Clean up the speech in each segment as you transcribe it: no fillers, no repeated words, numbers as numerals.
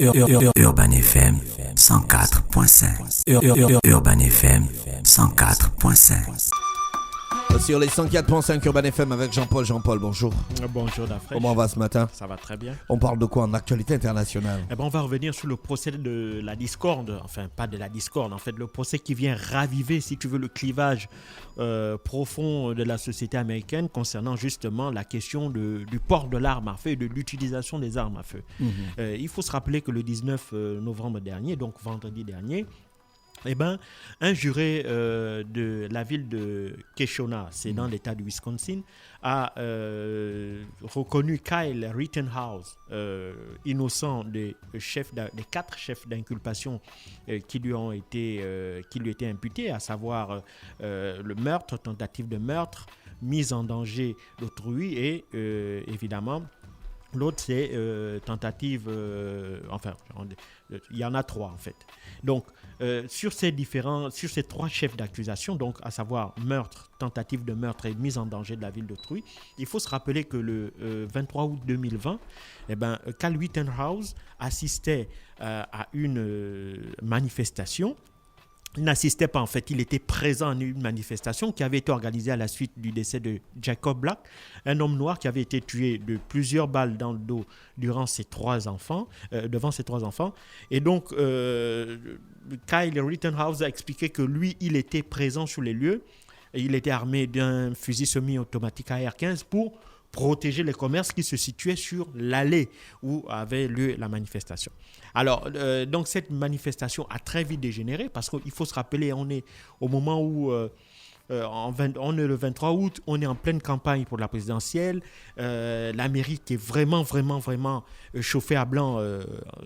Urban FM 104.5. Urban FM 104.5. Sur les 104.5 Urban FM avec Jean-Paul. Jean-Paul, bonjour. Bonjour Dafresh. Comment on va ce matin? Ça va très bien. On parle de quoi en actualité internationale? On va revenir sur le procès de la discorde, enfin pas de la discorde, en fait le procès qui vient raviver, si tu veux, le clivage profond de la société américaine concernant justement la question du port de l'arme à feu et de l'utilisation des armes à feu. Il faut se rappeler que le 19 novembre dernier, donc vendredi dernier, un juré de la ville de Keshona, c'est dans l'état du Wisconsin, a reconnu Kyle Rittenhouse innocent des 4 chefs d'inculpation qui lui étaient imputés, à savoir le meurtre, tentative de meurtre, mise en danger d'autrui et évidemment l'autre c'est tentative, il y en a 3 en fait. Donc sur ces 3 chefs d'accusation, donc à savoir meurtre, tentative de meurtre et mise en danger de la ville d'autrui, il faut se rappeler que le 23 août 2020, Kyle Rittenhouse assistait à une manifestation. Il n'assistait pas en fait, il était présent à une manifestation qui avait été organisée à la suite du décès de Jacob Black, un homme noir qui avait été tué de plusieurs balles dans le dos devant ses 3 enfants. Et donc, Kyle Rittenhouse a expliqué que lui, il était présent sur les lieux. Et il était armé d'un fusil semi-automatique AR-15 pour protéger les commerces qui se situaient sur l'allée où avait lieu la manifestation. Alors, donc cette manifestation a très vite dégénéré parce qu'il faut se rappeler, on est au moment où on est le 23 août, on est en pleine campagne pour la présidentielle. L'Amérique est vraiment chauffée à blanc,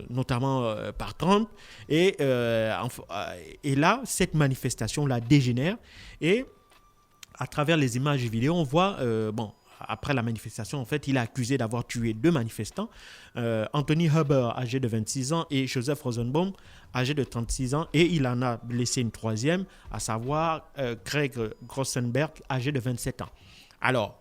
notamment par Trump. Et là, cette manifestation-là dégénère. Et à travers les images et vidéos, on voit, après la manifestation, en fait, il est accusé d'avoir tué 2 manifestants, Anthony Huber, âgé de 26 ans, et Joseph Rosenbaum, âgé de 36 ans, et il en a blessé une 3e, à savoir Craig Grossenberg, âgé de 27 ans. Alors,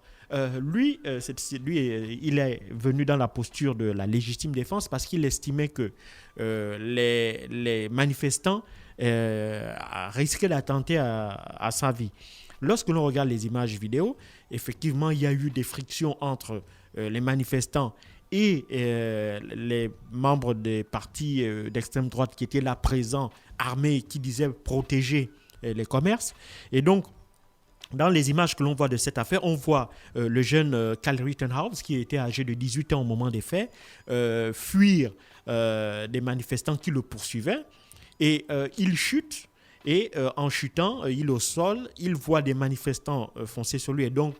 lui, il est venu dans la posture de la légitime défense parce qu'il estimait que les manifestants risquaient d'attenter à sa vie. Lorsque l'on regarde les images vidéo, effectivement, il y a eu des frictions entre les manifestants et les membres des partis d'extrême droite qui étaient là présents, armés, qui disaient protéger les commerces. Et donc, dans les images que l'on voit de cette affaire, on voit le jeune Kyle Rittenhouse, qui était âgé de 18 ans au moment des faits, fuir des manifestants qui le poursuivaient. Et il chute. Et en chutant, il est au sol, il voit des manifestants foncer sur lui et donc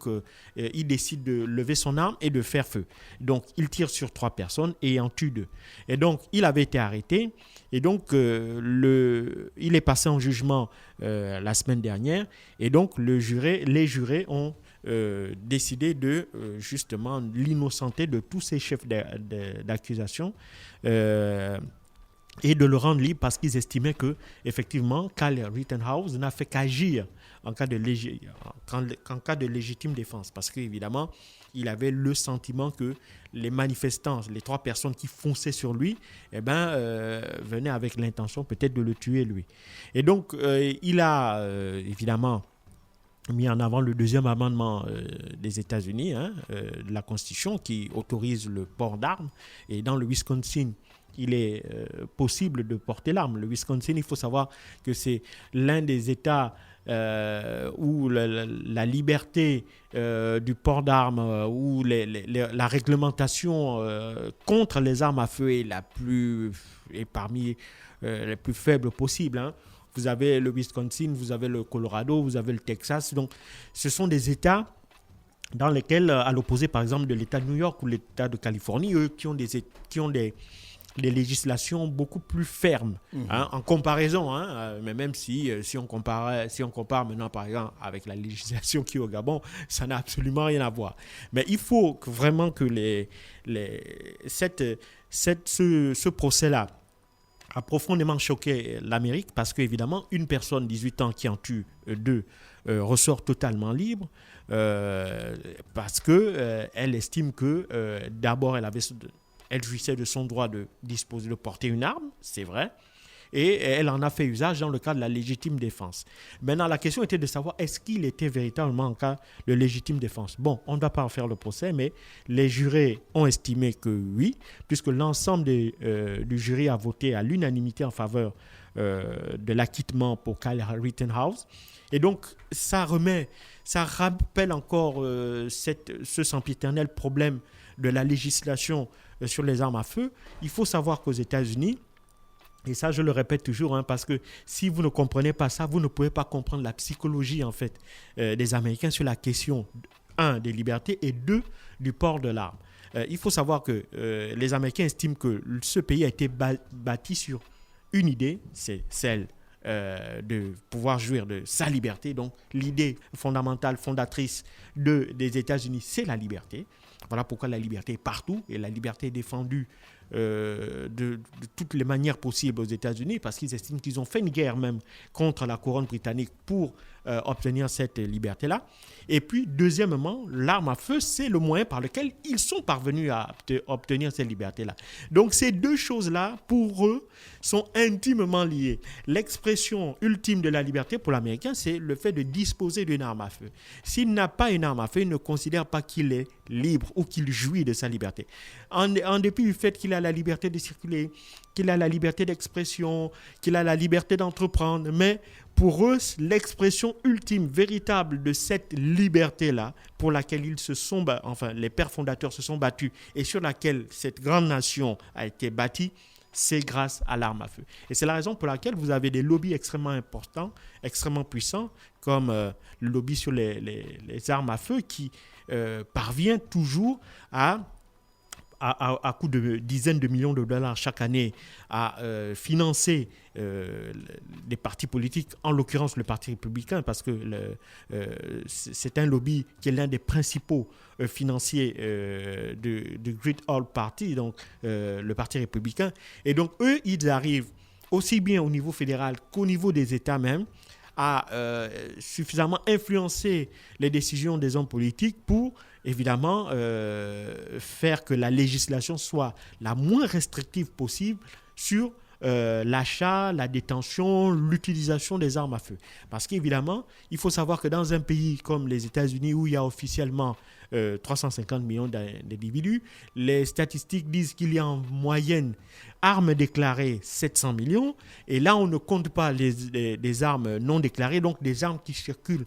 il décide de lever son arme et de faire feu. Donc il tire sur 3 personnes et en tue 2. Et donc il avait été arrêté et donc il est passé en jugement la semaine dernière et donc les jurés ont décidé de justement l'innocenter de tous ces chefs d'accusation. Et de le rendre libre parce qu'ils estimaient que effectivement Kyle Rittenhouse n'a fait qu'agir en cas de légitime défense parce qu'évidemment il avait le sentiment que les manifestants, les 3 personnes qui fonçaient sur lui, venaient avec l'intention peut-être de le tuer lui. Et donc il a évidemment mis en avant le 2e amendement des États-Unis, de la Constitution qui autorise le port d'armes. Et dans le Wisconsin, il est possible de porter l'arme. Le Wisconsin, il faut savoir que c'est l'un des États où la liberté du port d'armes, où la réglementation contre les armes à feu est parmi les plus faibles possibles. Vous avez le Wisconsin, vous avez le Colorado, vous avez le Texas. Donc, ce sont des États dans lesquels, à l'opposé par exemple de l'État de New York ou l'État de Californie, eux qui ont des législations beaucoup plus fermes en comparaison, mais même si on compare maintenant par exemple avec la législation qui est au Gabon, ça n'a absolument rien à voir. Mais il faut vraiment que ce procès-là a profondément choqué l'Amérique parce qu'évidemment, une personne 18 ans qui en tue 2 ressort totalement libre parce qu'elle estime que d'abord elle avait elle jouissait de son droit de disposer, de porter une arme, c'est vrai, et elle en a fait usage dans le cadre de la légitime défense. Maintenant, la question était de savoir est-ce qu'il était véritablement en cas de légitime défense. Bon, on ne va pas en faire le procès, mais les jurés ont estimé que oui, puisque l'ensemble du jury a voté à l'unanimité en faveur de l'acquittement pour Kyle Rittenhouse. Et donc, ça rappelle encore ce sempiternel problème de la législation sur les armes à feu. Il faut savoir qu'aux États-Unis, et ça, je le répète toujours, parce que si vous ne comprenez pas ça, vous ne pouvez pas comprendre la psychologie, en fait, des Américains sur la question, 1, des libertés et 2, du port de l'arme. Il faut savoir que les Américains estiment que ce pays a été bâti sur une idée, c'est celle de pouvoir jouir de sa liberté. Donc, l'idée fondamentale, fondatrice des États-Unis, c'est la liberté. Voilà pourquoi la liberté est partout et la liberté est défendue de toutes les manières possibles aux États-Unis, parce qu'ils estiment qu'ils ont fait une guerre même contre la couronne britannique pour obtenir cette liberté-là. Et puis, deuxièmement, l'arme à feu, c'est le moyen par lequel ils sont parvenus à obtenir cette liberté-là. Donc, ces deux choses-là, pour eux, sont intimement liées. L'expression ultime de la liberté pour l'Américain, c'est le fait de disposer d'une arme à feu. S'il n'a pas une arme à feu, il ne considère pas qu'il est libre ou qu'il jouit de sa liberté. En dépit du fait qu'il a la liberté de circuler, qu'il a la liberté d'expression, qu'il a la liberté d'entreprendre, mais pour eux, l'expression ultime, véritable de cette liberté-là, pour laquelle les pères fondateurs se sont battus et sur laquelle cette grande nation a été bâtie, c'est grâce à l'arme à feu. Et c'est la raison pour laquelle vous avez des lobbies extrêmement importants, extrêmement puissants, comme le lobby sur les armes à feu, qui parvient toujours à coût de dizaines de millions de dollars chaque année, à financer des partis politiques, en l'occurrence le Parti républicain, parce que c'est un lobby qui est l'un des principaux financiers du Great All Party, donc le Parti républicain. Et donc, eux, ils arrivent aussi bien au niveau fédéral qu'au niveau des États même, à suffisamment influencer les décisions des hommes politiques pour, évidemment, faire que la législation soit la moins restrictive possible sur l'achat, la détention, l'utilisation des armes à feu. Parce qu'évidemment, il faut savoir que dans un pays comme les États-Unis, où il y a officiellement 350 millions d'individus, les statistiques disent qu'il y a en moyenne armes déclarées 700 millions, et là on ne compte pas les armes non déclarées, donc des armes qui circulent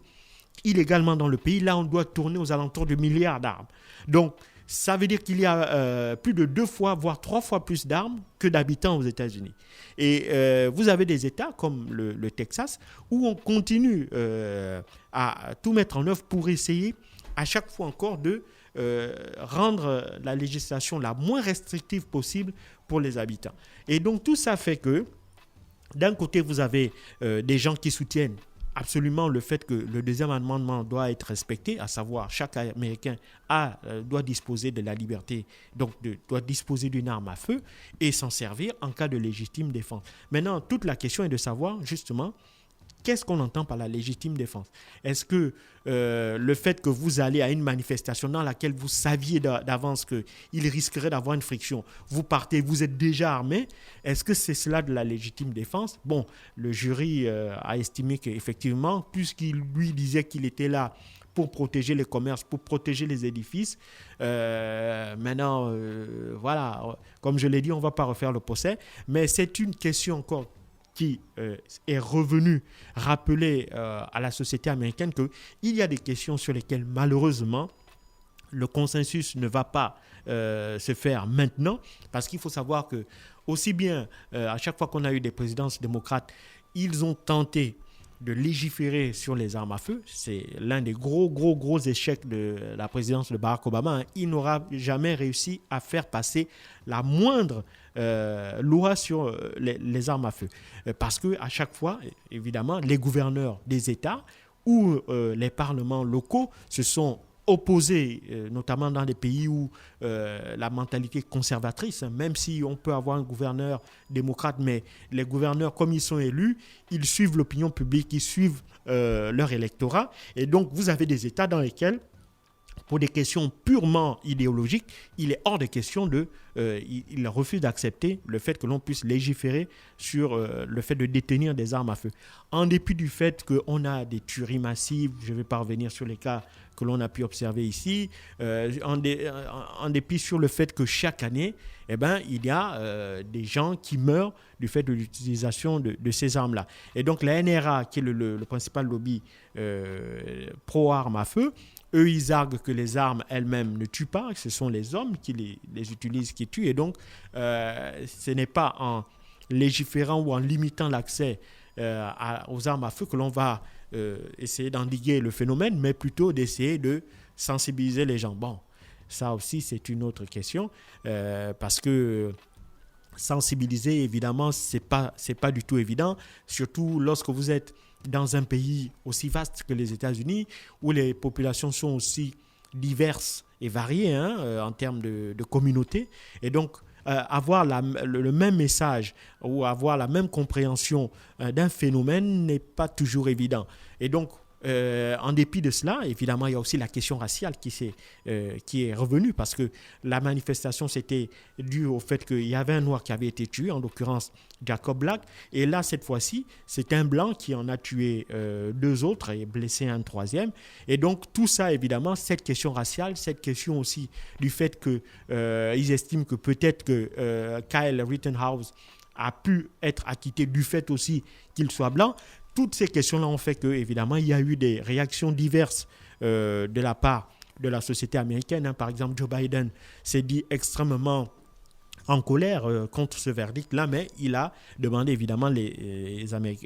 illégalement dans le pays. Là on doit tourner aux alentours de milliards d'armes. Donc ça veut dire qu'il y a plus de 2 fois, voire 3 fois plus d'armes que d'habitants aux États-Unis. Et vous avez des États comme le Texas, où on continue à tout mettre en œuvre pour essayer à chaque fois encore de rendre la législation la moins restrictive possible pour les habitants. Et donc tout ça fait que, d'un côté, vous avez des gens qui soutiennent absolument le fait que le deuxième amendement doit être respecté, à savoir chaque Américain doit disposer de la liberté, donc doit disposer d'une arme à feu et s'en servir en cas de légitime défense. Maintenant, toute la question est de savoir justement qu'est-ce qu'on entend par la légitime défense. Est-ce que le fait que vous allez à une manifestation dans laquelle vous saviez d'avance qu'il risquerait d'avoir une friction, vous partez, vous êtes déjà armé, est-ce que c'est cela de la légitime défense? Bon, le jury a estimé qu'effectivement, puisqu'il lui disait qu'il était là pour protéger les commerces, pour protéger les édifices. Maintenant, voilà, comme je l'ai dit, on ne va pas refaire le procès, mais c'est une question encore qui est revenu rappeler à la société américaine qu'il y a des questions sur lesquelles, malheureusement, le consensus ne va pas se faire maintenant, parce qu'il faut savoir que, aussi bien à chaque fois qu'on a eu des présidences démocrates, ils ont tenté de légiférer sur les armes à feu. C'est l'un des gros échecs de la présidence de Barack Obama. Il n'aura jamais réussi à faire passer la moindre loi sur les armes à feu. Parce qu'à chaque fois, évidemment, les gouverneurs des États ou les parlements locaux se sont opposés, notamment dans des pays où la mentalité est conservatrice, même si on peut avoir un gouverneur démocrate, mais les gouverneurs, comme ils sont élus, ils suivent l'opinion publique, ils suivent leur électorat. Et donc, vous avez des États dans lesquels pour des questions purement idéologiques, il est hors de question il refuse d'accepter le fait que l'on puisse légiférer sur le fait de détenir des armes à feu. En dépit du fait qu'on a des tueries massives, je ne vais pas revenir sur les cas que l'on a pu observer ici, en dépit sur le fait que chaque année, il y a des gens qui meurent du fait de l'utilisation de ces armes-là. Et donc la NRA, qui est le principal lobby pro-armes à feu, eux, ils arguent que les armes elles-mêmes ne tuent pas, ce sont les hommes qui les utilisent qui tuent. Et donc, ce n'est pas en légiférant ou en limitant l'accès aux armes à feu que l'on va essayer d'endiguer le phénomène, mais plutôt d'essayer de sensibiliser les gens. Bon, ça aussi, c'est une autre question, parce que sensibiliser, évidemment, c'est pas du tout évident, surtout lorsque vous êtes dans un pays aussi vaste que les États-Unis, où les populations sont aussi diverses et variées en termes de communautés. Et donc, avoir le même message ou avoir la même compréhension d'un phénomène n'est pas toujours évident. Et donc, en dépit de cela, évidemment, il y a aussi la question raciale qui est revenue, parce que la manifestation, c'était dû au fait qu'il y avait un noir qui avait été tué, en l'occurrence Jacob Black, et là, cette fois-ci, c'est un blanc qui en a tué deux autres et blessé un troisième. Et donc, tout ça, évidemment, cette question raciale, cette question aussi du fait qu'ils estiment que peut-être que Kyle Rittenhouse a pu être acquitté du fait aussi qu'il soit blanc. Toutes ces questions-là ont fait que, évidemment, il y a eu des réactions diverses de la part de la société américaine. Par exemple, Joe Biden s'est dit extrêmement en colère contre ce verdict-là, mais il a demandé évidemment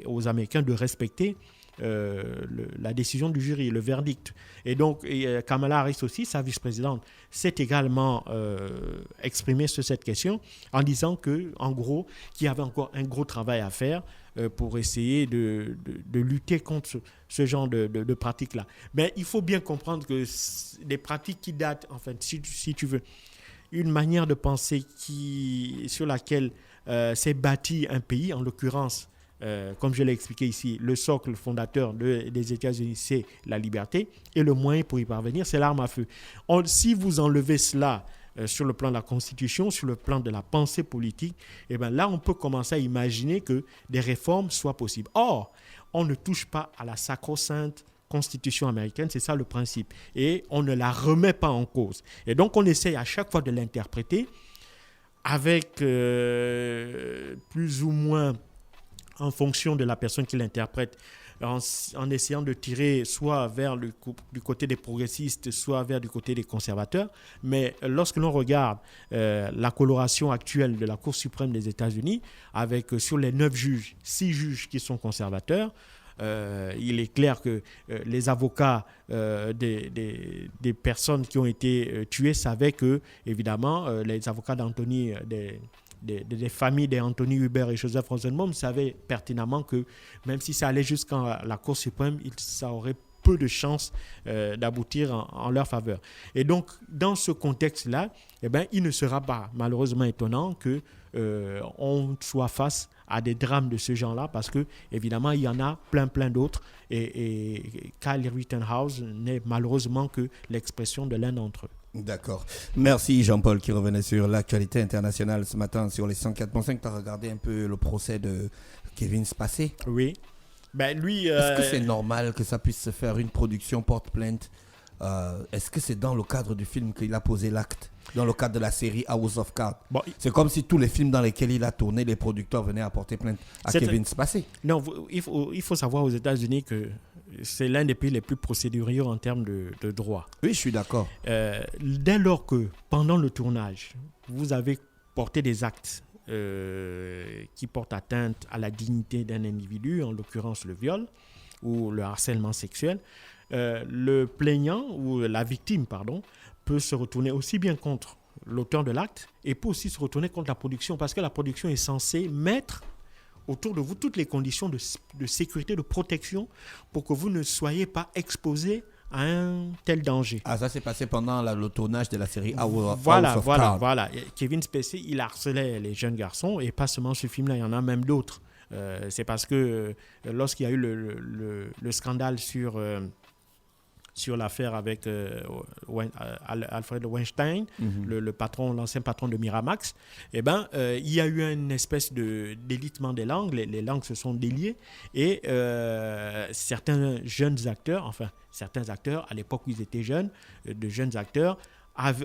aux Américains de respecter la décision du jury, le verdict. Et donc, Kamala Harris aussi, sa vice-présidente, s'est également exprimée sur cette question en disant qu'en gros, qu'il y avait encore un gros travail à faire pour essayer de lutter contre ce genre de pratiques-là. Mais il faut bien comprendre que des pratiques qui datent, en fait, si tu veux, une manière de penser sur laquelle s'est bâti un pays, en l'occurrence, comme je l'ai expliqué ici, le socle fondateur des États-Unis, c'est la liberté, et le moyen pour y parvenir, c'est l'arme à feu. Si vous enlevez cela sur le plan de la Constitution, sur le plan de la pensée politique, et bien là, on peut commencer à imaginer que des réformes soient possibles. Or, on ne touche pas à la sacro-sainte Constitution américaine, c'est ça le principe. Et on ne la remet pas en cause. Et donc, on essaye à chaque fois de l'interpréter avec plus ou moins en fonction de la personne qui l'interprète, en essayant de tirer soit vers du côté des progressistes, soit vers du côté des conservateurs. Mais lorsque l'on regarde la coloration actuelle de la Cour suprême des États-Unis, avec sur les 9 juges, 6 juges qui sont conservateurs, il est clair que les avocats des personnes qui ont été tuées savaient que, évidemment, les avocats d'Anthony, des familles d'Anthony Huber et Joseph Rosenbaum savaient pertinemment que même si ça allait jusqu'à la Cour suprême, ça aurait peu de chances d'aboutir en leur faveur. Et donc, dans ce contexte-là, il ne sera pas malheureusement étonnant qu'on soit face à des drames de ce genre-là, parce que évidemment il y en a plein d'autres, et Kyle Rittenhouse n'est malheureusement que l'expression de l'un d'entre eux. D'accord. Merci Jean-Paul qui revenait sur l'actualité internationale ce matin sur les 104.5. Tu as regardé un peu le procès de Kevin Spacey? Oui. Lui, est-ce que c'est normal que ça puisse se faire, une production porte plainte? Est-ce que c'est dans le cadre du film qu'il a posé l'acte? Dans le cadre de la série House of Cards. Bon, c'est comme si tous les films dans lesquels il a tourné, les producteurs venaient apporter plainte à Kevin Spacey. Non, il faut savoir aux États-Unis que c'est l'un des pays les plus procéduriers en termes de droit. Oui, je suis d'accord. Dès lors que, pendant le tournage, vous avez porté des actes qui portent atteinte à la dignité d'un individu, en l'occurrence le viol ou le harcèlement sexuel, le plaignant ou la victime, peut se retourner aussi bien contre l'auteur de l'acte et peut aussi se retourner contre la production, parce que la production est censée mettre autour de vous toutes les conditions de sécurité, de protection pour que vous ne soyez pas exposé à un tel danger. Ah, ça s'est passé pendant le tournage de la série House of Cards. Voilà. Kevin Spacey, il harcelait les jeunes garçons, et pas seulement ce film-là, il y en a même d'autres. C'est parce que lorsqu'il y a eu le scandale sur sur l'affaire avec Alfred Weinstein, l'ancien patron de Miramax, il y a eu une espèce d'élitement des langues, les langues se sont déliées, et certains acteurs, à l'époque où ils étaient jeunes, de jeunes acteurs,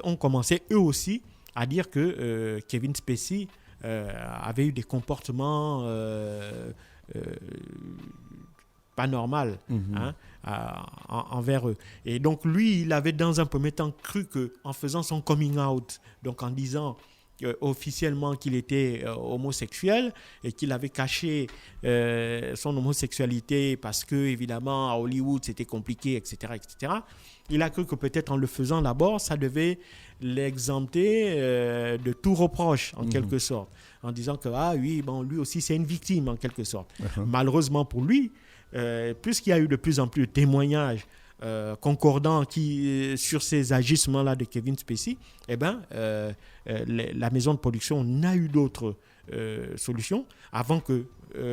ont commencé eux aussi à dire que Kevin Spacey avait eu des comportements pas normal envers eux. Et donc lui, il avait dans un premier temps cru qu'en faisant son coming out, donc en disant officiellement qu'il était homosexuel et qu'il avait caché son homosexualité parce que évidemment à Hollywood c'était compliqué, etc., etc. Il a cru que peut-être en le faisant d'abord, ça devait l'exempter de tout reproche en quelque sorte, en disant que lui aussi c'est une victime en quelque sorte. Malheureusement pour lui, puisqu'il y a eu de plus en plus de témoignages concordants sur ces agissements-là de Kevin Spacey, la maison de production n'a eu d'autre solution avant que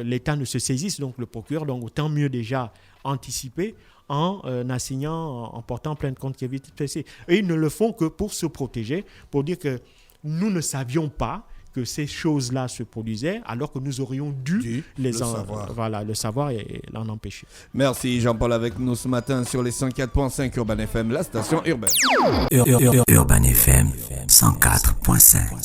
l'État ne se saisisse, donc le procureur, donc autant mieux déjà anticiper en portant plainte contre Kevin Spacey. Et ils ne le font que pour se protéger, pour dire que nous ne savions pas que ces choses-là se produisaient, alors que nous aurions dû le savoir et l'en empêcher. Merci Jean-Paul avec nous ce matin sur les 104.5 Urban FM, la station urbaine. Urban FM 104.5.